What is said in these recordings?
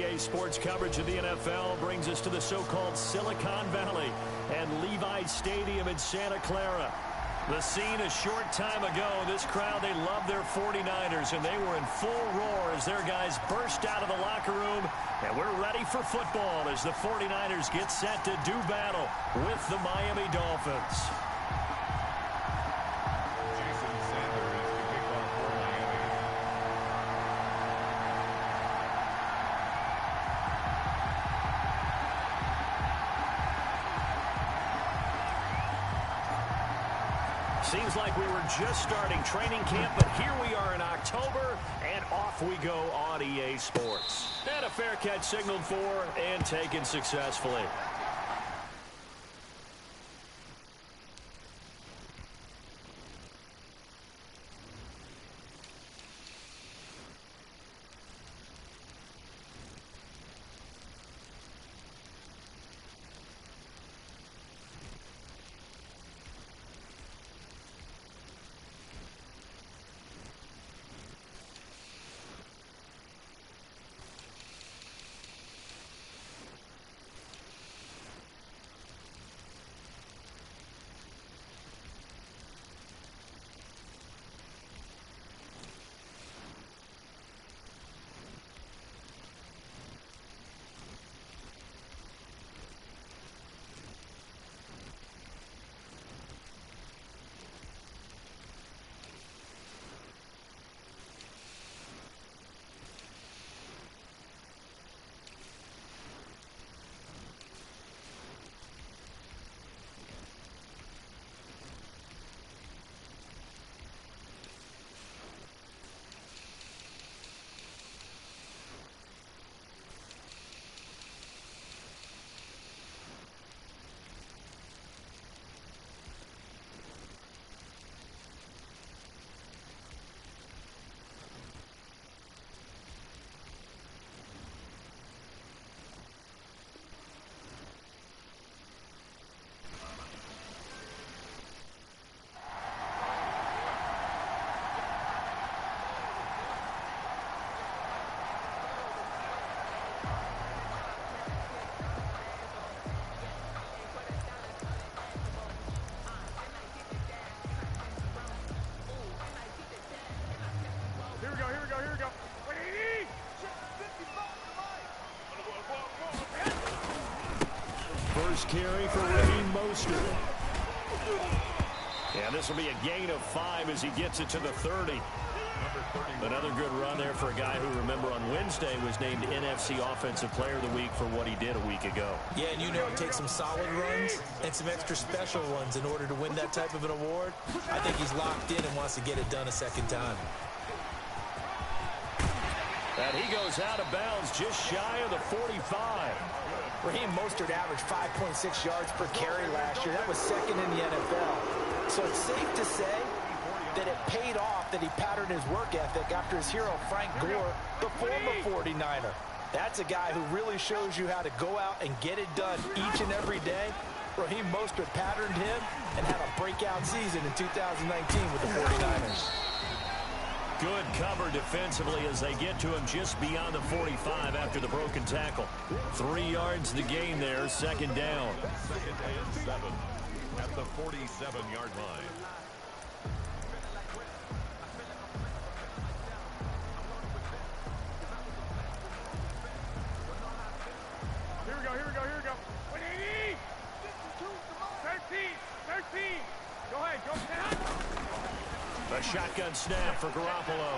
RDA Sports coverage of the NFL brings us to the so-called Silicon Valley and Levi Stadium in Santa Clara. The scene a short time ago, this crowd, they love their 49ers, and they were in full roar as their guys burst out of the locker room. And we're ready for football as the 49ers get set to do battle with the Miami Dolphins. Seems like we were just starting training camp, but here we are in October, and off we go on EA Sports. And a fair catch signaled for and taken successfully. First carry for Raheem Mostert. And this will be a gain of 5 as he gets it to the 30. Another good run there for a guy who, remember, on Wednesday was named NFC Offensive Player of the Week for what he did a week ago. Yeah, and you know it takes some solid runs and some extra special ones in order to win that type of an award. I think he's locked in and wants to get it done a second time. And he goes out of bounds just shy of the 45. Raheem Mostert averaged 5.6 yards per carry last year. That was second in the NFL. So it's safe to say that it paid off that he patterned his work ethic after his hero Frank Gore, the former 49er. That's a guy who really shows you how to go out and get it done each and every day. Raheem Mostert patterned him and had a breakout season in 2019 with the 49ers. Good cover defensively as they get to him just beyond the 45 after the broken tackle. 3 yards to gain there, second down. Second and 7 at the 47-yard line. Here we go. 180! 13! Go ahead, go. A shotgun snap for Garoppolo.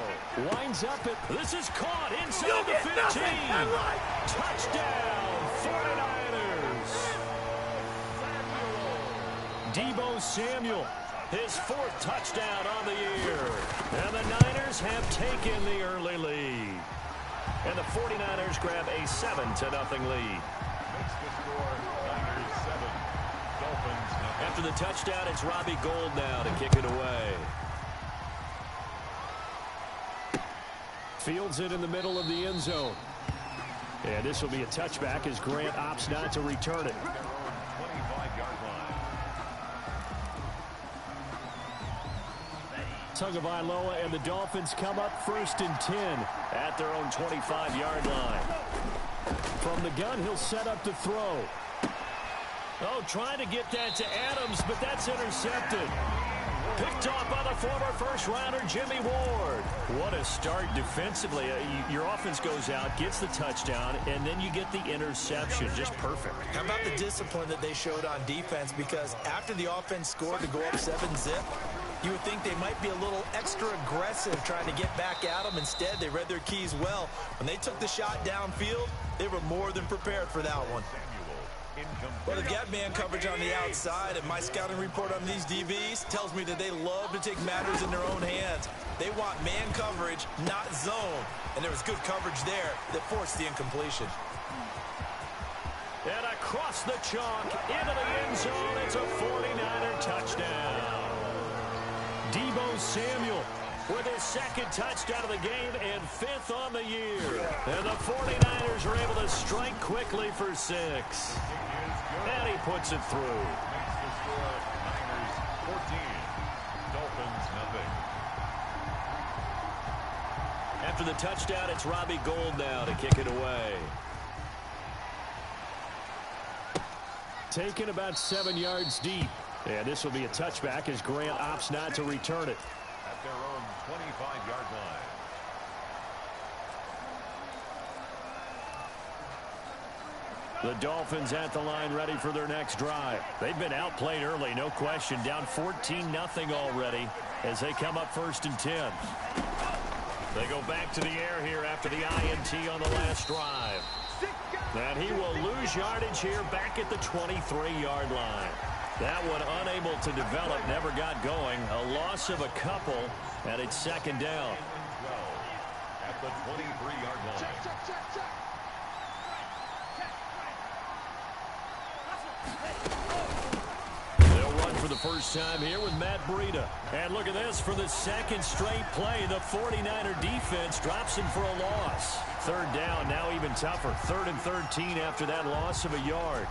Winds up it. This is caught inside the 15. Touchdown, 49ers. Deebo Samuel, his 4th touchdown on the year. And the Niners have taken the early lead. And the 49ers grab a 7-0 lead. Makes the score Niners 7, Dolphins 0. After the touchdown, it's Robbie Gould now to kick it away. Fields it in the middle of the end zone. And this will be a touchback as Grant opts not to return it. 25-yard line. Tagovailoa and the Dolphins come up 1st and 10 at their own 25-yard line. From the gun, he'll set up to throw. Oh, trying to get that to Adams, but that's intercepted. Picked off by the former first-rounder Jimmy Ward. What a start defensively. Your offense goes out, gets the touchdown, and then you get the interception. Just perfect. How about the discipline that they showed on defense? Because after the offense scored to go up 7-zip, you would think they might be a little extra aggressive trying to get back at them. Instead, they read their keys well. When they took the shot downfield, they were more than prepared for that one. Well, they've got man coverage on the outside, and my scouting report on these DBs tells me that they love to take matters in their own hands. They want man coverage, not zone. And there was good coverage there that forced the incompletion. And across the chalk, into the end zone, it's a 49er touchdown. Deebo Samuel with his second touchdown of the game and 5th on the year. And the 49ers are able to strike quickly for 6. And he puts it through. Makes the score Niners 14, Dolphins nothing. After the touchdown, it's Robbie Gould now to kick it away. Taken about 7 yards deep. And this will be a touchback as Grant opts not to return it. At their own 25-yard line. The Dolphins at the line ready for their next drive. They've been outplayed early, no question. Down 14-0 already as they come up 1st and 10. They go back to the air here after the INT on the last drive. And he will lose yardage here back at the 23-yard line. That one unable to develop, never got going. A loss of a couple, and it's 2nd down. 12 at the 23-yard line. They'll run for the first time here with Matt Breida. And look at this, for the 2nd straight play, the 49er defense drops him for a loss. 3rd down, now even tougher. 3rd and 13 after that loss of a yard.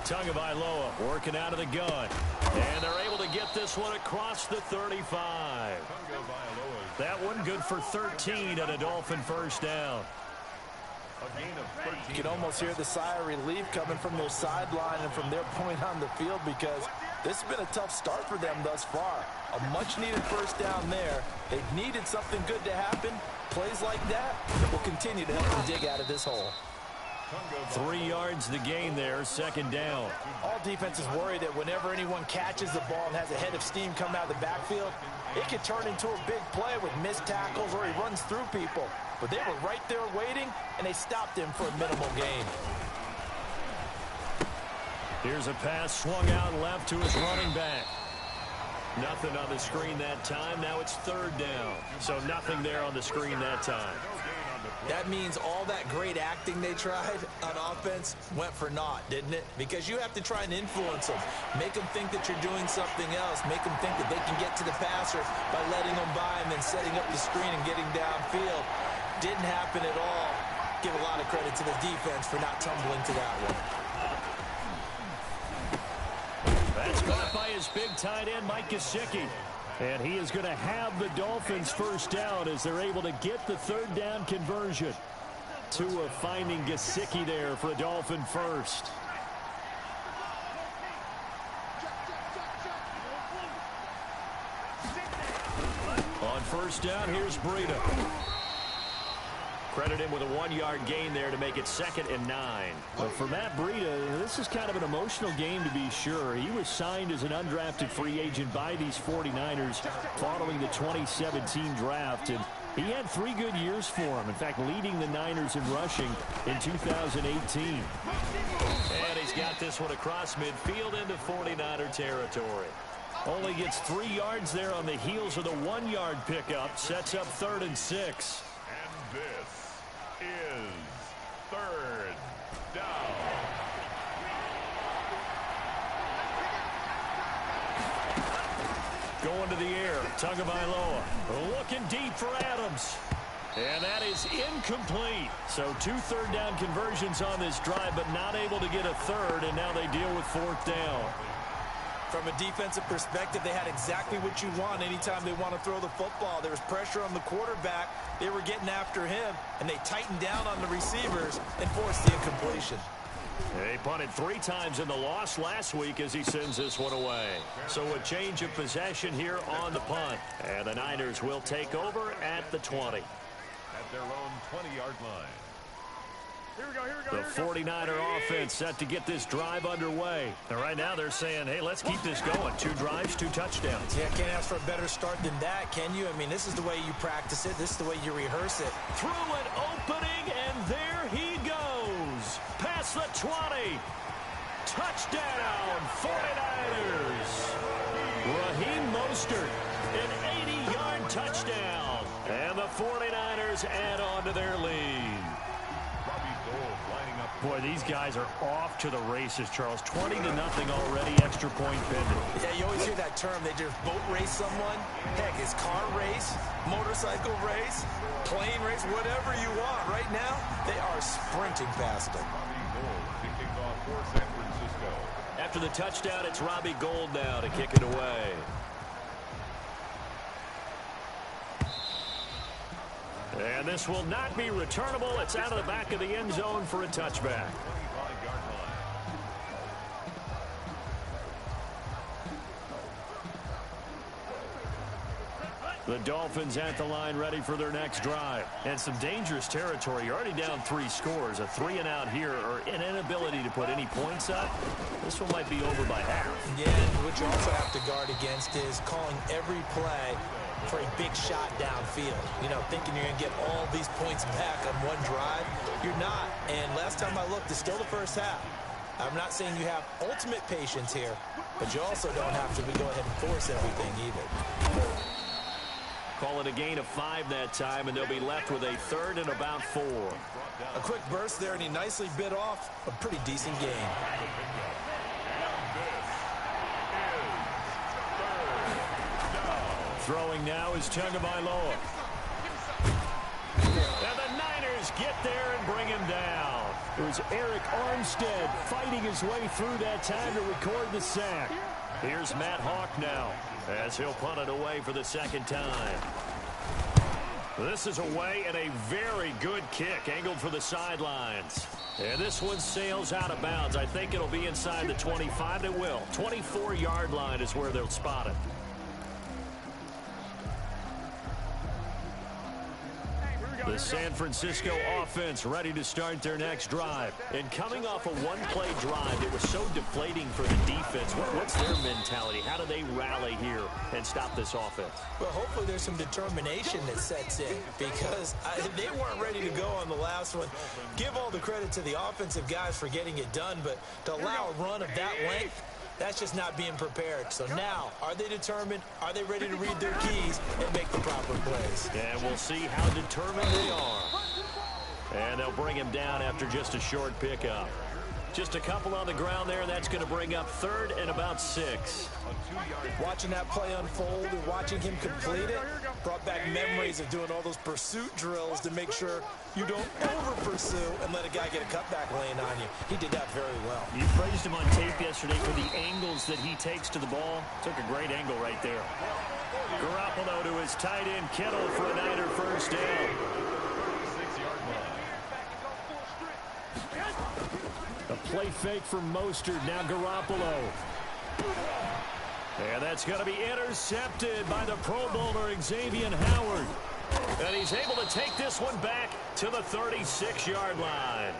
Tagovailoa working out of the gun. And they're able to get this one across the 35. That one good for 13 and a Dolphin first down. A gain of 13. You can almost hear the sigh of relief coming from their sideline and from their point on the field because this has been a tough start for them thus far. A much-needed first down there. They've needed something good to happen. Plays like that will continue to help them dig out of this hole. 3 yards the gain there, 2nd down. All defenses worry that whenever anyone catches the ball and has a head of steam coming out of the backfield, it can turn into a big play with missed tackles or he runs through people. But they were right there waiting, and they stopped him for a minimal gain. Here's a pass swung out left to his running back. Nothing on the screen that time. Now it's 3rd down. So nothing there on the screen that time. That means all that great acting they tried on offense went for naught, didn't it? Because you have to try and influence them. Make them think that you're doing something else. Make them think that they can get to the passer by letting them by and then setting up the screen and getting downfield. Didn't happen at all. Give a lot of credit to the defense for not tumbling to that one. That's caught by his big tight end, Mike Gesicki. And he is going to have the Dolphins first down as they're able to get the 3rd down conversion. Tua finding Gesicki there for a Dolphin first. On first down, here's Breida. Credit him with a 1-yard gain there to make it 2nd and 9. But for Matt Breida, this is kind of an emotional game to be sure. He was signed as an undrafted free agent by these 49ers following the 2017 draft. And he had 3 good years for him. In fact, leading the Niners in rushing in 2018. And he's got this one across midfield into 49er territory. Only gets 3 yards there on the heels of the 1-yard pickup. Sets up 3rd and 6. And this is 3rd down. Going to the air, Tagovailoa looking deep for Adams. And that is incomplete. So 2 third-down conversions on this drive, but not able to get a third, and now they deal with 4th down. From a defensive perspective, they had exactly what you want anytime they want to throw the football. There was pressure on the quarterback. They were getting after him, and they tightened down on the receivers and forced the incompletion. He punted 3 times in the loss last week as he sends this one away. So a change of possession here on the punt. And the Niners will take over at the 20. At their own 20-yard line. Here we go, here we go, The 49er offense set to get this drive underway. And right now they're saying, hey, let's keep this going. 2 drives, 2 touchdowns. Yeah, can't ask for a better start than that, can you? I mean, this is the way you practice it. This is the way you rehearse it. Through an opening, and there he goes. Past the 20. Touchdown, 49ers. Raheem Mostert, an 80-yard touchdown. And the 49ers add on to their lead. Boy, these guys are off to the races, Charles. 20-0 already, extra point pending. Yeah, you always hear that term. They just boat race someone. Heck, it's car race, motorcycle race, plane race, whatever you want. Right now, they are sprinting past them. After the touchdown, it's Robbie Gould now to kick it away. And this will not be returnable. It's out of the back of the end zone for a touchback. The Dolphins at the line ready for their next drive. And some dangerous territory. You're already down 3 scores. A 3 and out here, or an inability to put any points up. This one might be over by half. Yeah, and what you also have to guard against is calling every play for a big shot downfield. You know, thinking you're going to get all these points back on one drive. You're not. And last time I looked, it's still the first half. I'm not saying you have ultimate patience here, but you also don't have to go ahead and force everything either. Call it a gain of 5 that time, and they'll be left with a 3rd and about 4. A quick burst there, and he nicely bit off a pretty decent gain. Throwing now is Tagovailoa. And the Niners get there and bring him down. It was Eric Armstead fighting his way through that time to record the sack. Here's Matt Hawk now as he'll punt it away for the 2nd time. This is away and a very good kick angled for the sidelines. And this one sails out of bounds. I think it'll be inside the 25. It will. 24-yard line is where they'll spot it. The San Francisco offense ready to start their next drive. And coming off a one-play drive, it was so deflating for the defense. What's their mentality? How do they rally here and stop this offense? Well, hopefully there's some determination that sets in because they weren't ready to go on the last one. Give all the credit to the offensive guys for getting it done, but to allow a run of that length, that's just not being prepared. So now, are they determined? Are they ready to read their keys and make the proper plays? And we'll see how determined they are. And they'll bring him down after just a short pickup. Just a couple on the ground there, and that's going to bring up 3rd and about 6. Watching that play unfold and watching him complete it brought back memories of doing all those pursuit drills to make sure you don't over-pursue and let a guy get a cutback lane on you. He did that very well. You praised him on tape yesterday for the angles that he takes to the ball. Took a great angle right there. Garoppolo to his tight end Kittle for a Niner 1st down. A play fake from Mostert. Now Garoppolo. And that's going to be intercepted by the Pro Bowler Xavier Howard. And he's able to take this one back to the 36-yard line.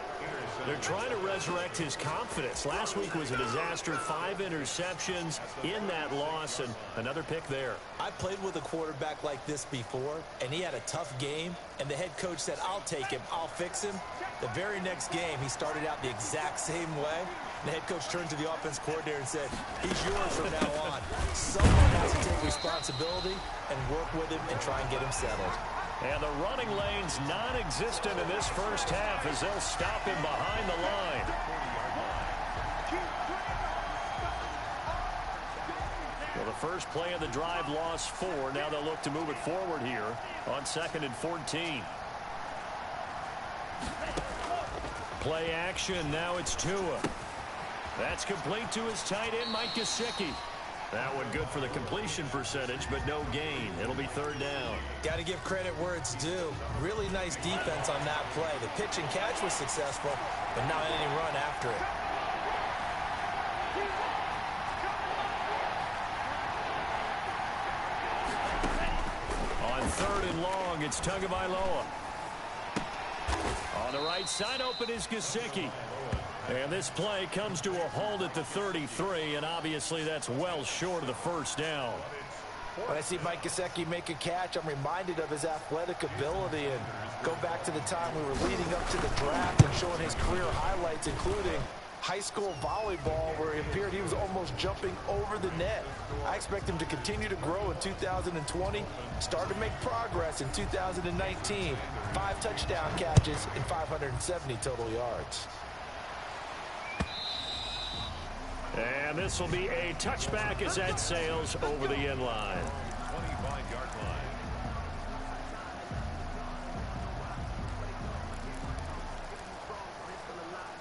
They're trying to resurrect his confidence. Last week was a disaster. 5 interceptions in that loss, and another pick there. I played with a quarterback like this before, and he had a tough game, and the head coach said, I'll take him, I'll fix him. The very next game, he started out the exact same way. The head coach turned to the offense coordinator and said, he's yours from now on. Someone has to take responsibility and work with him and try and get him settled. And the running lane's non-existent in this first half as they'll stop him behind the line. Well, the first play of the drive lost 4. Now they'll look to move it forward here on 2nd and 14. Play action. Now it's Tua. That's complete to his tight end, Mike Gesicki. That one good for the completion percentage, but no gain. It'll be third down. Got to give credit where it's due. Really nice defense on that play. The pitch and catch was successful, but not any run after it. On third and long, it's Tagovailoa. On the right side, open is Gesicki. And this play comes to a halt at the 33, and obviously that's well short of the first down. When I see Mike Gesicki make a catch, I'm reminded of his athletic ability, and go back to the time we were leading up to the draft and showing his career highlights, including high school volleyball, where it appeared he was almost jumping over the net. I expect him to continue to grow in 2020, start to make progress in 2019. 5 touchdown catches and 570 total yards. And this will be a touchback as that sails over the end line. 25-yard line.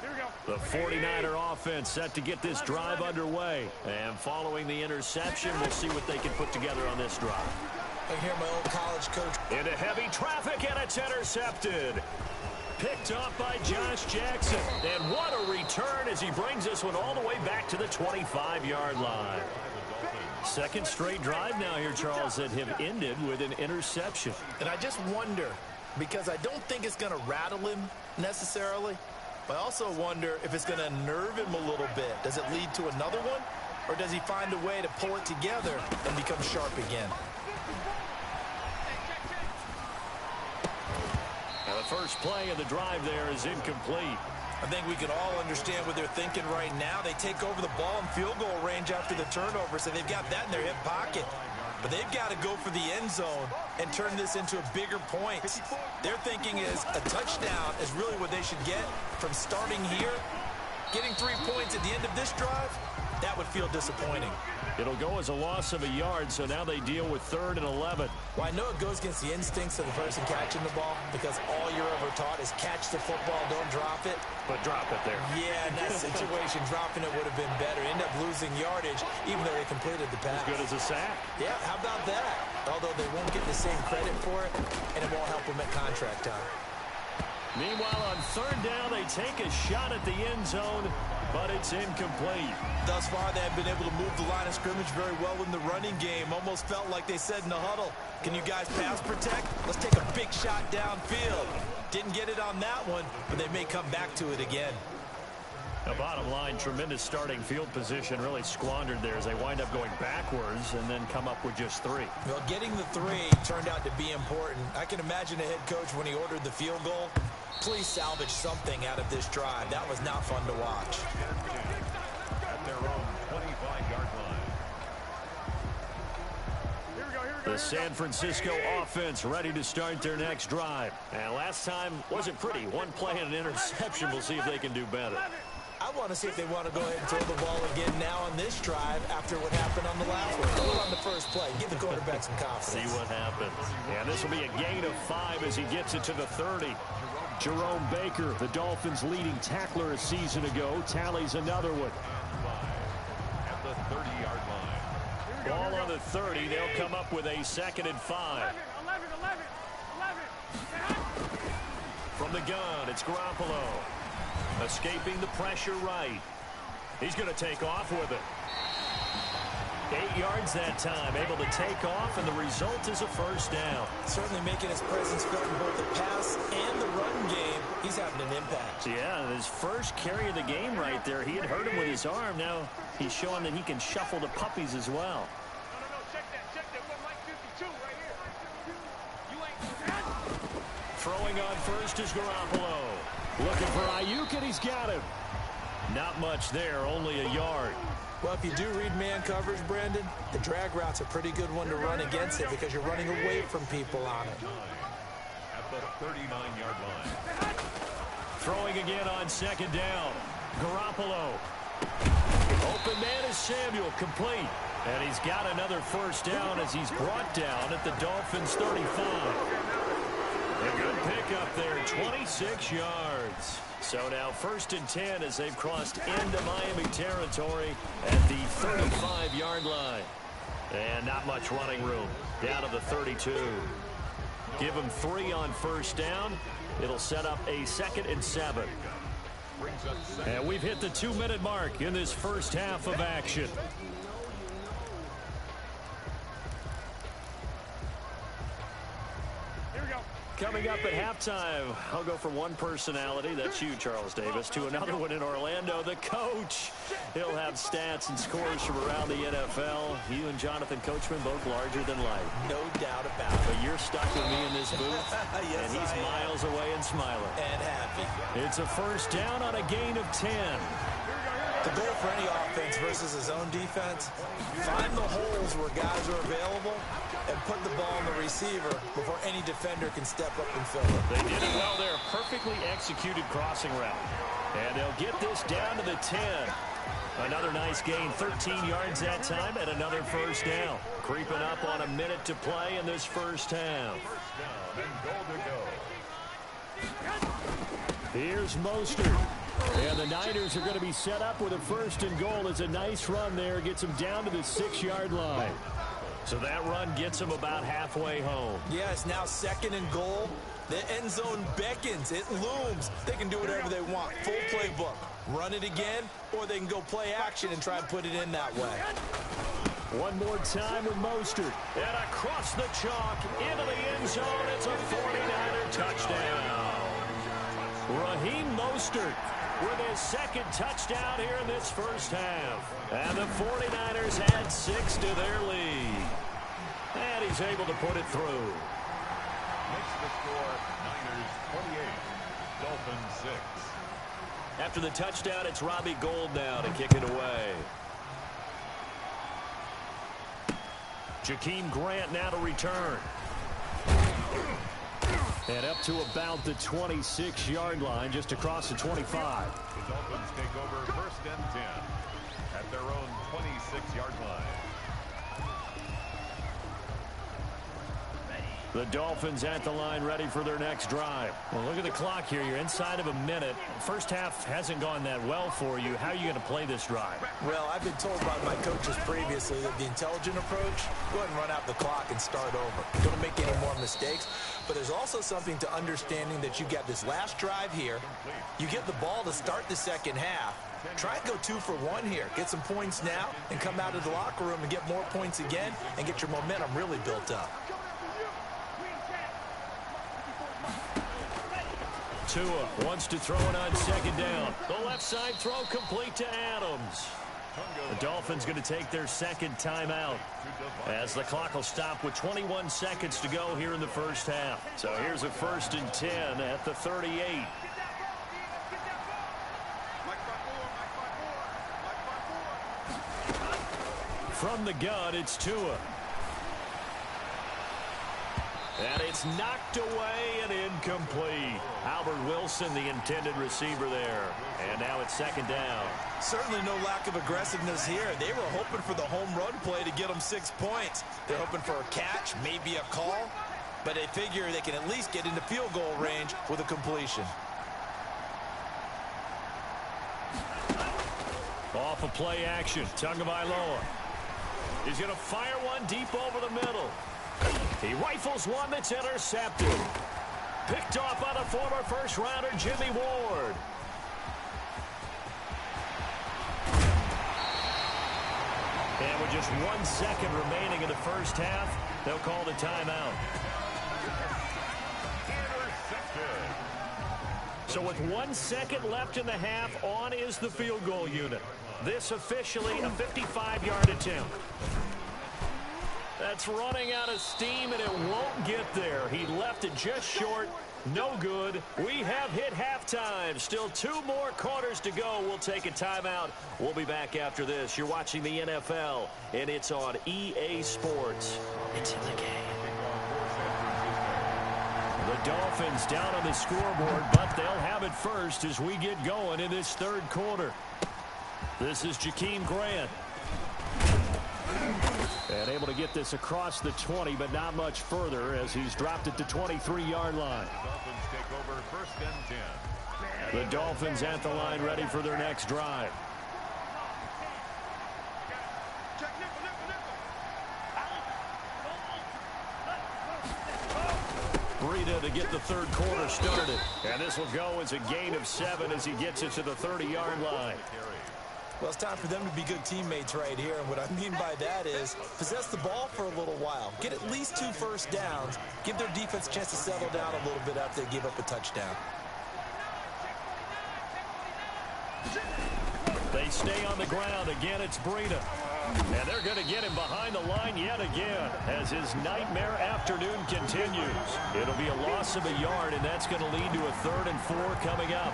Here we go. The 49er offense set to get this drive underway. And following the interception, we'll see what they can put together on this drive. I hear my old college coach. Into heavy traffic, and it's intercepted. Picked off by Josh Jackson. And what a return as he brings this one all the way back to the 25-yard line. Second straight drive now here, Charles, that have ended with an interception. And I just wonder, because I don't think it's going to rattle him necessarily, but I also wonder if it's going to nerve him a little bit. Does it lead to another one? Or does he find a way to pull it together and become sharp again? Now the first play of the drive there is incomplete. I think we can all understand what they're thinking right now. They take over the ball in field goal range after the turnover, so they've got that in their hip pocket. But they've got to go for the end zone and turn this into a bigger point. Their thinking is a touchdown is really what they should get from starting here. Getting 3 points at the end of this drive, that would feel disappointing. It'll go as a loss of a yard, so now they deal with 3rd and 11. Well, I know it goes against the instincts of the person catching the ball, because all you're ever taught is catch the football, don't drop it. But drop it there. Yeah, in that situation, dropping it would have been better. End up losing yardage, even though they completed the pass. As good as a sack. Yeah, how about that? Although they won't get the same credit for it, and it won't help them at contract time. Meanwhile, on 3rd down, they take a shot at the end zone, but it's incomplete. Thus far, they have been able to move the line of scrimmage very well in the running game. Almost felt like they said in the huddle, can you guys pass protect? Let's take a big shot downfield. Didn't get it on that one, but they may come back to it again. The bottom line, tremendous starting field position, really squandered there as they wind up going backwards and then come up with just 3. Well, getting the 3 turned out to be important. I can imagine a head coach when he ordered the field goal. Please salvage something out of this drive. That was not fun to watch. At their own 25-yard line. Here we go. Here we go. The San Francisco offense ready to start their next drive. And last time wasn't pretty. 1 play and an interception. We'll see if they can do better. I want to see if they want to go ahead and throw the ball again now on this drive after what happened on the last one. Throw it on the first play. Give the quarterback some confidence. See what happens. And this will be a gain of 5 as he gets it to the 30. Jerome Baker, the Dolphins' leading tackler a season ago, tallies another one. At the 30-yard line. Ball on the 30. They'll come up with a 2nd and 5. 11. From the gun, it's Garoppolo. Escaping the pressure right. He's going to take off with it. 8 yards that time, able to take off, and the result is a first down. Certainly making his presence felt in both the pass and the run game. He's having an impact. Yeah, his first carry of the game right there. He had hurt him with his arm. Now he's showing that he can shuffle the puppies as well. No. Check that. What Mike 52 right here. You ain't. Throwing on first is Garoppolo. Looking for Ayuk, and he's got him. Not much there, only a yard. Well, if you do read man coverage, Brandon, the drag route's a pretty good one to run against it because you're running away from people on it. At the 39-yard line. Throwing again on 2nd down. Garoppolo. Open man is Samuel, complete. And he's got another first down as he's brought down at the Dolphins' 35. A good pickup there, 26 yards. So now 1st and 10 as they've crossed into Miami territory at the 35-yard line. And not much running room. Down to the 32. Give them 3 on 1st down. It'll set up a 2nd and 7. And we've hit the 2-minute mark in this first half of action. Coming up at halftime, I'll go from one personality, that's you, Charles Davis, to another one in Orlando, the coach. He'll have stats and scores from around the NFL. You and Jonathan Coachman both larger than life. No doubt about it. But you're stuck with me in this booth, yes, and he's miles away and smiling. And happy. It's a 1st down on a gain of 10. The goal for any offense versus his own defense, find the holes where guys are available and put the ball in the receiver before any defender can step up and fill it. They did it well there. Perfectly executed crossing route. And they'll get this down to the 10. Another nice gain, 13 yards that time, and another 1st down. Creeping up on a minute to play in this first half. Here's Mostert. And the Niners are going to be set up with a 1st and goal. It's a nice run there. Gets them down to the 6-yard line. So that run gets them about halfway home. Yeah, it's now 2nd and goal. The end zone beckons. It looms. They can do whatever they want. Full playbook. Run it again, or they can go play action and try and put it in that way. One more time with Mostert. And across the chalk into the end zone. It's a 49er touchdown. Raheem Mostert with his 2nd touchdown here in this first half. And the 49ers add 6 to their lead. And he's able to put it through. Makes the score Niners 28, Dolphins 6. After the touchdown, it's Robbie Gould now to kick it away. Jakeem Grant now to return. And up to about the 26-yard line, just across the 25. The Dolphins take over 1st and 10 at their own 26-yard line. The Dolphins at the line ready for their next drive. Well, look at the clock here. You're inside of a minute. First half hasn't gone that well for you. How are you going to play this drive? Well, I've been told by my coaches previously that the intelligent approach, go ahead and run out the clock and start over. Don't make any more mistakes. But there's also something to understanding that you got this last drive here. You get the ball to start the 2nd half. Try and go 2 for 1 here. Get some points now and come out of the locker room and get more points again and get your momentum really built up. Tua wants to throw it on 2nd down. The left side throw complete to Adams. The Dolphins going to take their 2nd timeout as the clock will stop with 21 seconds to go here in the first half. So here's a 1st and 10 at the 38. From the gun, it's Tua. And it's knocked away and incomplete. Albert Wilson, the intended receiver there. And now it's 2nd down. Certainly no lack of aggressiveness here. They were hoping for the home run play to get them 6 points. They're hoping for a catch, maybe a call. But they figure they can at least get into field goal range with a completion. Off of play action. Tagovailoa. He's going to fire one deep over the middle. He rifles one that's intercepted. Picked off by the former first-rounder Jimmy Ward. And with just 1 second remaining in the first half, they'll call the timeout. So with 1 second left in the half, on is the field goal unit. This officially a 55-yard attempt. That's running out of steam, and it won't get there. He left it just short. No good. We have hit halftime. Still 2 more quarters to go. We'll take a timeout. We'll be back after this. You're watching the NFL, and it's on EA Sports. It's in the game. The Dolphins down on the scoreboard, but they'll have it first as we get going in this 3rd quarter. This is Jakeem Grant. And able to get this across the 20, but not much further as he's dropped it to 23-yard line. The Dolphins take over 1st and 10. The Dolphins at the line ready for their next drive. Breida to get the third quarter started. And this will go as a gain of 7 as he gets it to the 30-yard line. Well, it's time for them to be good teammates right here. And what I mean by that is possess the ball for a little while. Get at least 2 first downs. Give their defense a chance to settle down a little bit after they give up a touchdown. They stay on the ground. Again, it's Breida. And they're going to get him behind the line yet again as his nightmare afternoon continues. It'll be a loss of a yard, and that's going to lead to a 3rd and 4 coming up.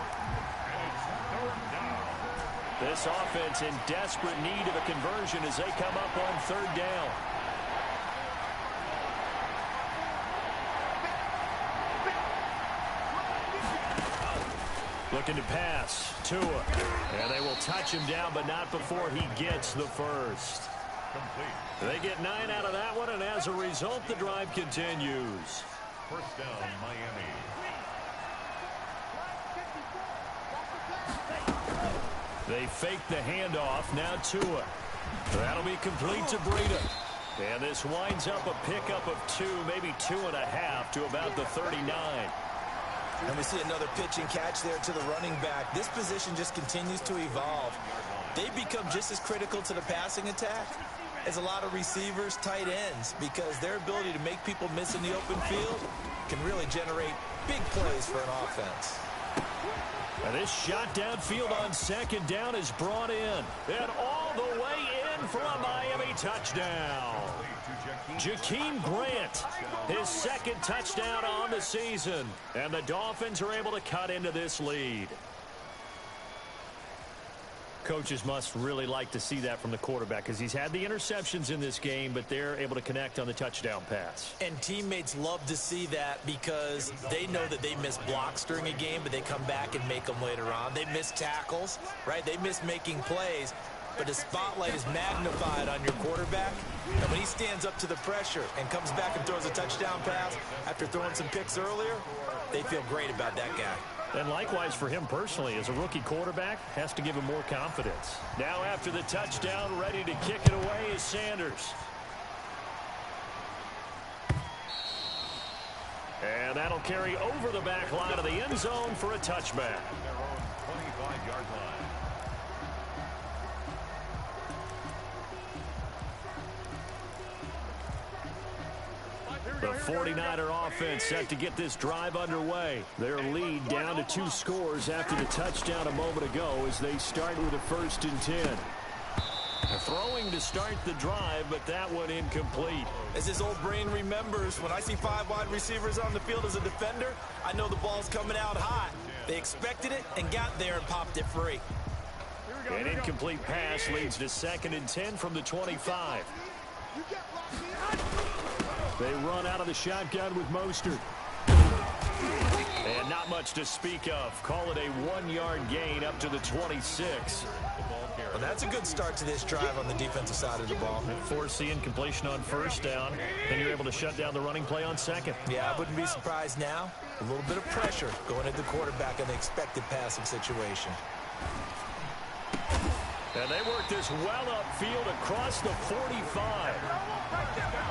This offense in desperate need of a conversion as they come up on 3rd down. Looking to pass. Tua. And they will touch him down, but not before he gets the first. They get 9 out of that one, and as a result, the drive continues. 1st down, Miami. They fake the handoff. Now Tua. That'll be complete to Breida. And this winds up a pickup of 2, maybe 2.5 to about the 39. And we see another pitch and catch there to the running back. This position just continues to evolve. They become just as critical to the passing attack as a lot of receivers, tight ends, because their ability to make people miss in the open field can really generate big plays for an offense. And this shot downfield on 2nd down is brought in. And all the way in for a Miami touchdown. Jakeem Grant, his 2nd touchdown on the season. And the Dolphins are able to cut into this lead. Coaches must really like to see that from the quarterback because he's had the interceptions in this game, but they're able to connect on the touchdown pass. And teammates love to see that because they know that they miss blocks during a game, but they come back and make them later on. They miss tackles, right? They miss making plays, but the spotlight is magnified on your quarterback. And when he stands up to the pressure and comes back and throws a touchdown pass after throwing some picks earlier, they feel great about that guy. And likewise for him personally, as a rookie quarterback, has to give him more confidence. Now after the touchdown, ready to kick it away is Sanders. And that'll carry over the back line of the end zone for a touchback. Their own 25-yard line. The 49er offense set to get this drive underway. Their lead down to 2 scores after the touchdown a moment ago as they start with a 1st and 10. Throwing to start the drive, but that one incomplete. As his old brain remembers, when I see 5 wide receivers on the field as a defender, I know the ball's coming out hot. They expected it and got there and popped it free. An incomplete pass leads to 2nd and 10 from the 25. They run out of the shotgun with Mostert. And not much to speak of. Call it a 1-yard gain up to the 26. Well, that's a good start to this drive on the defensive side of the ball. Force the incompletion on 1st down. Then you're able to shut down the running play on 2nd. Yeah, I wouldn't be surprised now. A little bit of pressure going at the quarterback in the expected passing situation. And they work this well upfield across the 45.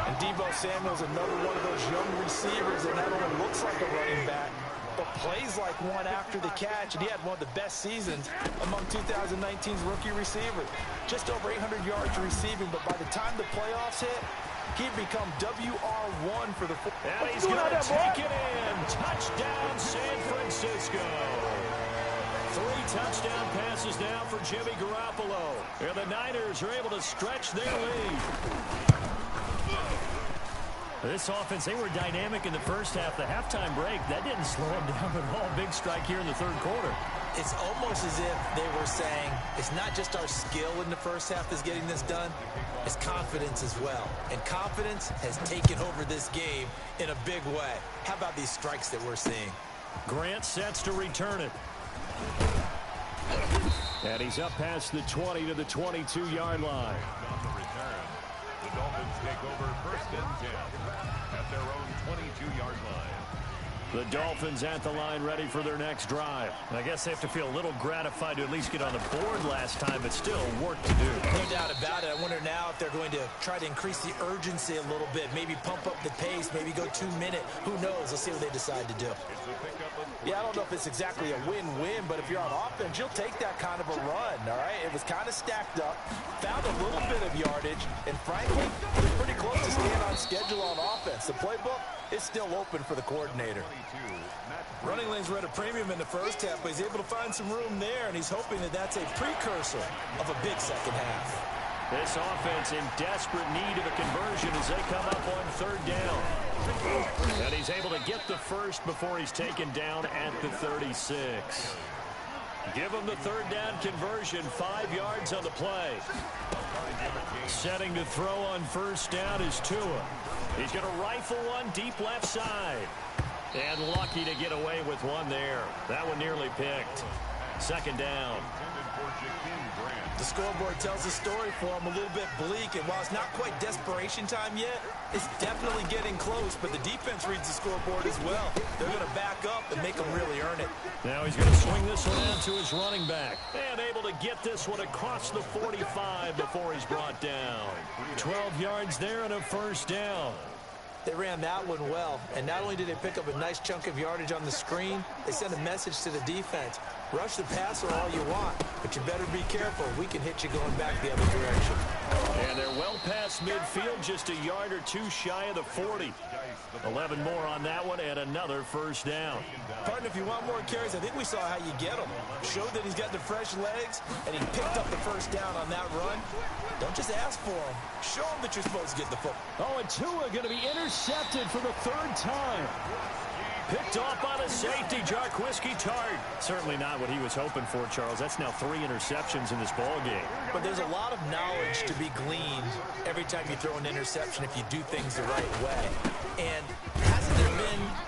And Deebo Samuel's another one of those young receivers that not only looks like a running back, but plays like one after the catch. And he had one of the best seasons among 2019's rookie receivers. Just over 800 yards receiving, but by the time the playoffs hit, he'd become WR1 for the... And he's going to take it in. Touchdown, San Francisco. 3 touchdown passes now for Jimmy Garoppolo. And the Niners are able to stretch their lead. This offense, they were dynamic in the first half. The halftime break, that didn't slow them down at all. Big strike here in the 3rd quarter. It's almost as if they were saying, it's not just our skill in the first half that's getting this done, it's confidence as well. And confidence has taken over this game in a big way. How about these strikes that we're seeing? Grant sets to return it. And he's up past the 20 to the 22-yard line. On the return, the Dolphins take over first and 10 at their own 22-yard line. The Dolphins at the line ready for their next drive. I guess they have to feel a little gratified to at least get on the board last time, but still work to do. No doubt about it. I wonder now if they're going to try to increase the urgency a little bit, maybe pump up the pace, maybe go 2-minute. Who knows? Let's see what they decide to do. Yeah, I don't know if it's exactly a win-win, but if you're on offense, you'll take that kind of a run, all right? It was kind of stacked up, found a little bit of yardage, and frankly, they're pretty close to staying on schedule on offense. The playbook is still open for the coordinator. Running lanes were at a premium in the first half, but he's able to find some room there, and he's hoping that that's a precursor of a big second half. This offense in desperate need of a conversion as they come up on third down. And he's able to get the first before he's taken down at the 36. Give him the third down conversion, 5 yards on the play. Setting to throw on first down is Tua. He's going to rifle one deep left side. And lucky to get away with one there. That one nearly picked. Second down. The scoreboard tells the story for him, a little bit bleak, and while it's not quite desperation time yet, it's definitely getting close, but the defense reads the scoreboard as well. They're going to back up and make them really earn it. Now he's going to swing this one out to his running back. And able to get this one across the 45 before he's brought down. 12 yards there and a first down. They ran that one well, and not only did they pick up a nice chunk of yardage on the screen, they sent a message to the defense. Rush the passer all you want, but you better be careful. We can hit you going back the other direction. And they're well past midfield, just a yard or two shy of the 40. 11 more on that one and another first down. Partner, if you want more carries, I think we saw how you get them. Showed that he's got the fresh legs, and he picked up the first down on that run. Don't just ask for him. Show him that you're supposed to get the football. Oh, and Tua going to be intercepted for the third time. Picked off by the safety, Jarquiski Tart. Certainly not what he was hoping for, Charles. That's now 3 interceptions in this ball game. But there's a lot of knowledge to be gleaned every time you throw an interception if you do things the right way. And hasn't there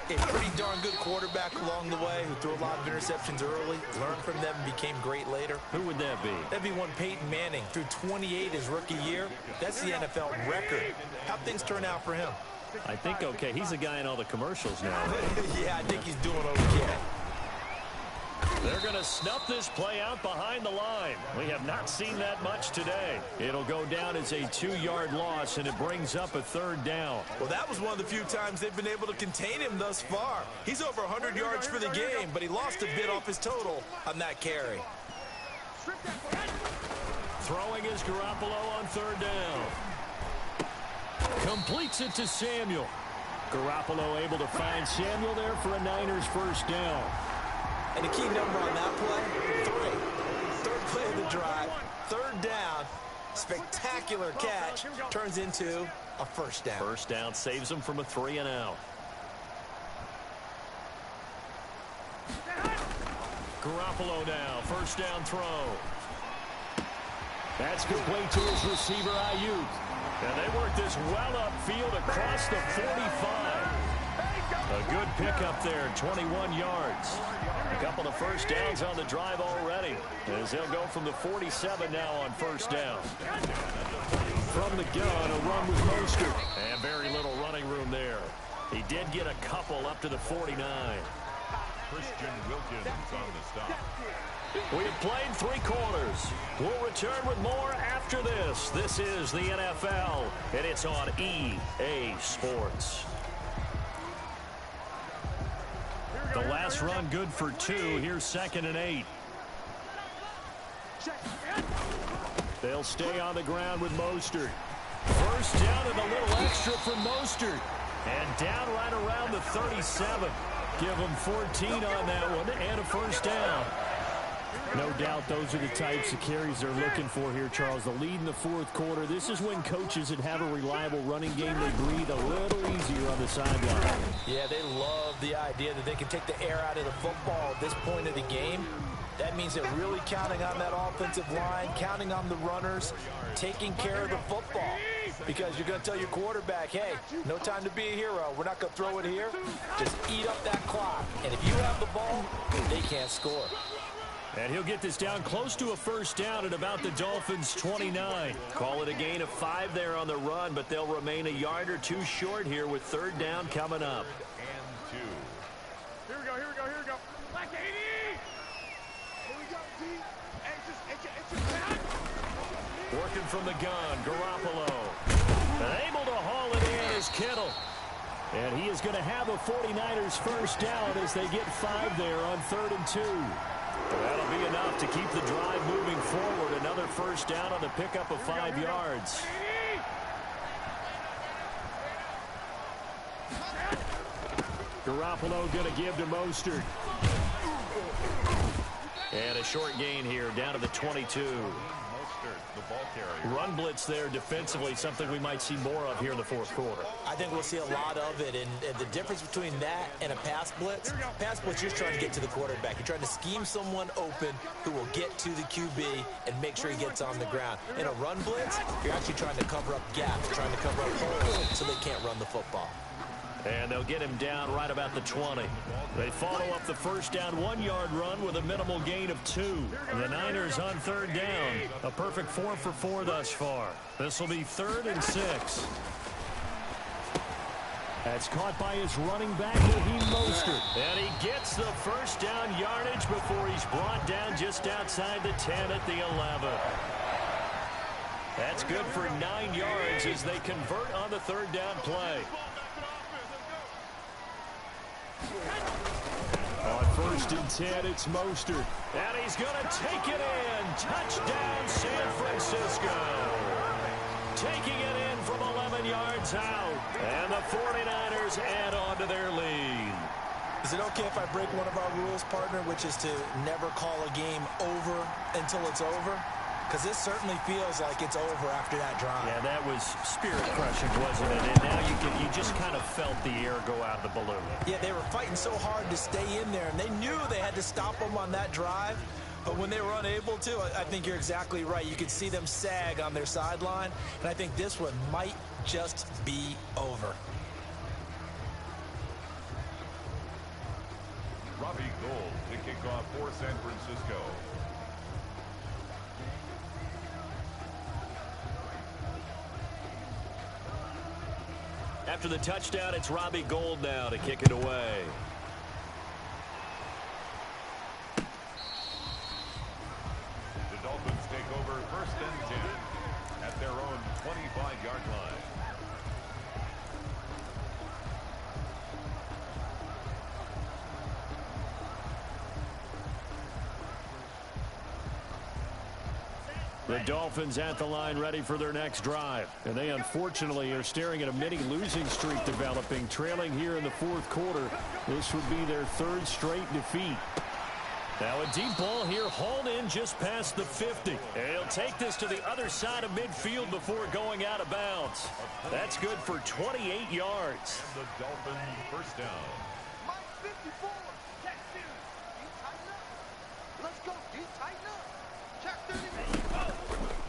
been a pretty darn good quarterback along the way who threw a lot of interceptions early, learned from them, and became great later? Who would that be? That'd be one Peyton Manning. Threw 28 his rookie year. That's the NFL record. How'd things turn out for him? I think okay. He's the guy in all the commercials now. Yeah, I think he's doing okay. They're going to snuff this play out behind the line. We have not seen that much today. It'll go down as a 2-yard loss, and it brings up a third down. Well, that was one of the few times they've been able to contain him thus far. He's over 100 yards for the game, but he lost a bit off his total on that carry. Throwing is Garoppolo on third down. Completes it to Samuel. Garoppolo able to find Samuel there for a Niners first down. And the key number on that play, 3. Third play of the drive, third down, spectacular catch, turns into a first down. First down saves him from a 3-and-out. Garoppolo now, first down throw. That's complete to his receiver, Ayuk. And they work this well upfield across the 45. A good pickup there, 21 yards. A couple of first downs on the drive already, as they'll go from the 47 now on first down. From the gun, a run with Mostert. And very little running room there. He did get a couple up to the 49. Christian Wilkins on the stop. We've played 3 quarters. We'll return with more after this. This is the NFL, and it's on EA Sports. The last run good for 2. Here's 2nd and 8. They'll stay on the ground with Mostert. First down and a little extra from Mostert. And down right around the 37. Give them 14 on that one and a first down. No doubt those are the types of carries they're looking for here, Charles. The lead in the 4th quarter. This is when coaches that have a reliable running game, they breathe a little easier on the sideline. Yeah, they love the idea that they can take the air out of the football at this point of the game. That means they're really counting on that offensive line, counting on the runners, taking care of the football. Because you're going to tell your quarterback, hey, no time to be a hero. We're not going to throw it here. Just eat up that clock. And if you have the ball, they can't score. And he'll get this down close to a first down at about the Dolphins' 29. Call it a gain of 5 there on the run, but they'll remain a yard or two short here with third down coming up. And 2. Here we go, here we go, here we go. Black 80! Here we go, D. It's just back. Working from the gun, Garoppolo. And able to haul it in is Kittle. And he is going to have a 49ers first down as they get 5 there on 3rd and 2. That'll be enough to keep the drive moving forward. Another first down on the pickup of 5 yards. Garoppolo going to give to Mostert. And a short gain here down to the 22. The ball carrier. Run blitz there defensively, something we might see more of here in the fourth quarter. I think we'll see a lot of it, and the difference between that and a pass blitz, you're just trying to get to the quarterback. You're trying to scheme someone open who will get to the QB and make sure he gets on the ground. In a run blitz, you're actually trying to cover up gaps, trying to cover up holes so they can't run the football. And they'll get him down right about the 20. They follow up the first down 1-yard run with a minimal gain of 2. The Niners on third down. A perfect 4 for 4 thus far. This will be 3rd and 6. That's caught by his running back, Raheem Mostert. And he gets the first down yardage before he's brought down just outside the 10 at the 11. That's good for 9 yards as they convert on the third down play. On 1st and 10, it's Mostert. And he's going to take it in. Touchdown, San Francisco. Taking it in from 11 yards out. And the 49ers add on to their lead. Is it okay if I break one of our rules, partner, which is to never call a game over until it's over? Because this certainly feels like it's over after that drive. Yeah, that was spirit-crushing, wasn't it? And now you just kind of felt the air go out of the balloon. Yeah, they were fighting so hard to stay in there, and they knew they had to stop them on that drive. But when they were unable to, I think you're exactly right. You could see them sag on their sideline, and I think this one might just be over. Robbie Gould to kick off for San Francisco. After the touchdown, it's Robbie Gould now to kick it away. The Dolphins take over 1st and 10 at their own 25-yard line. The Dolphins at the line ready for their next drive. And they unfortunately are staring at a mini losing streak developing, trailing here in the fourth quarter. This would be their 3rd straight defeat. Now a deep ball here hauled in just past the 50. And he'll take this to the other side of midfield before going out of bounds. That's good for 28 yards. And the Dolphins first down. Mike 54. Check series. D tighten up. Let's go. D tighten up. Check 30.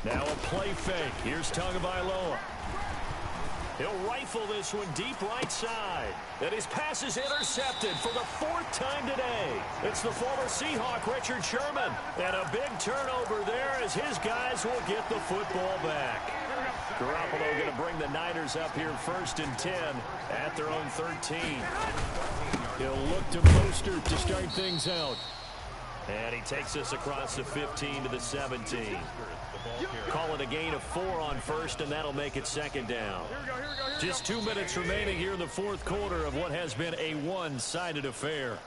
Now a play fake. Here's Tagovailoa. He'll rifle this one deep right side. And his pass is intercepted for the 4th time today. It's the former Seahawk, Richard Sherman. And a big turnover there as his guys will get the football back. Garoppolo going to bring the Niners up here 1st and 10 at their own 13. He'll look to Mostert to start things out. And he takes us across the 15 to the 17. Call it a gain of 4 on 1st, and that'll make it 2nd down. Just 2 minutes remaining here in the fourth quarter of what has been a one-sided affair.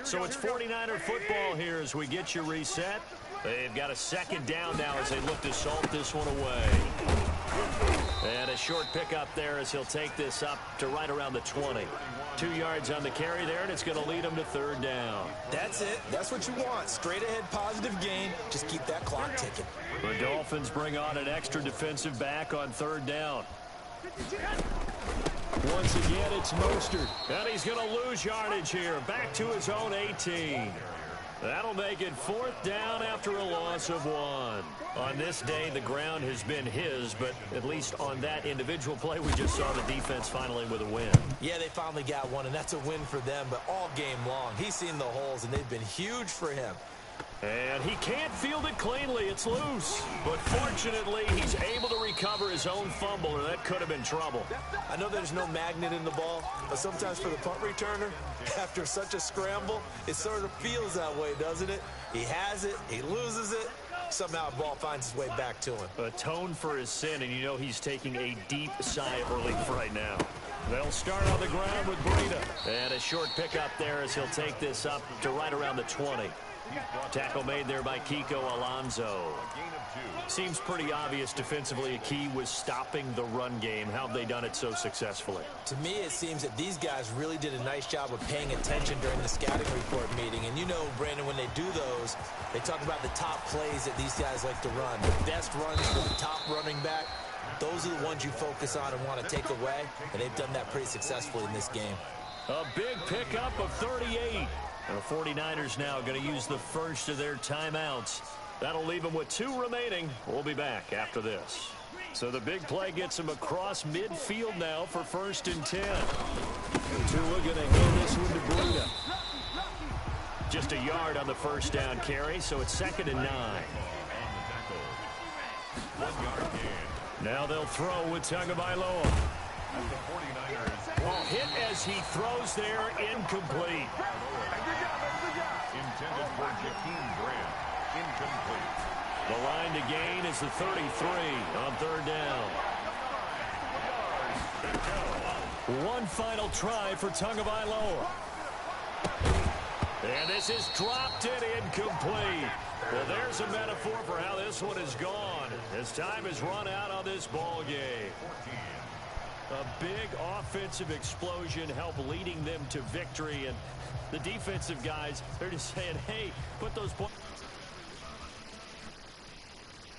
So it's 49er football here as we get you reset. They've got a 2nd down now as they look to salt this one away. And a short pickup there as he'll take this up to right around the 20. 2 yards on the carry there, and it's going to lead him to 3rd down. That's it. That's what you want. Straight ahead positive gain. Just keep that clock ticking. The Dolphins bring on an extra defensive back on 3rd down. Once again, it's Mostert. And he's going to lose yardage here. Back to his own 18. That'll make it 4th down after a loss of 1. On this day, the ground has been his, but at least on that individual play, we just saw the defense finally with a win. Yeah, they finally got one, and that's a win for them, but all game long, he's seen the holes, and they've been huge for him. And he can't field it cleanly. It's loose. But fortunately, he's able to recover his own fumble, or that could have been trouble. I know there's no magnet in the ball, but sometimes for the punt returner, after such a scramble, it sort of feels that way, doesn't it? He has it, he loses it, somehow the ball finds its way back to him. Atone for his sin, and you know he's taking a deep sigh of relief right now. They'll start on the ground with Breida. And a short pickup there as he'll take this up to right around the 20. Tackle made there by Kiko Alonso. Seems pretty obvious defensively a key was stopping the run game. How have they done it so successfully? To me, it seems that these guys really did a nice job of paying attention during the scouting report meeting. And you know, Brandon, when they do those, they talk about the top plays that these guys like to run. The best runs for the top running back, those are the ones you focus on and want to take away. And they've done that pretty successfully in this game. A big pickup of 38. The 49ers now going to use the first of their timeouts. That'll leave them with 2 remaining. We'll be back after this. So the big play gets them across midfield now for 1st and 10. Tua going to hand this one to Breida. Just a yard on the first down carry, so it's 2nd and 9. Now they'll throw with Tagovailoa. Hit as he throws there, incomplete. Intended for Jakeem Grant. Incomplete. The line to gain is the 33 on 3rd down. One final try for Tagovailoa. And this is dropped and incomplete. Well, there's a metaphor for how this one is gone. As time has run out on this ball game. A big offensive explosion helped leading them to victory. And the defensive guys, they're just saying, hey, put those points.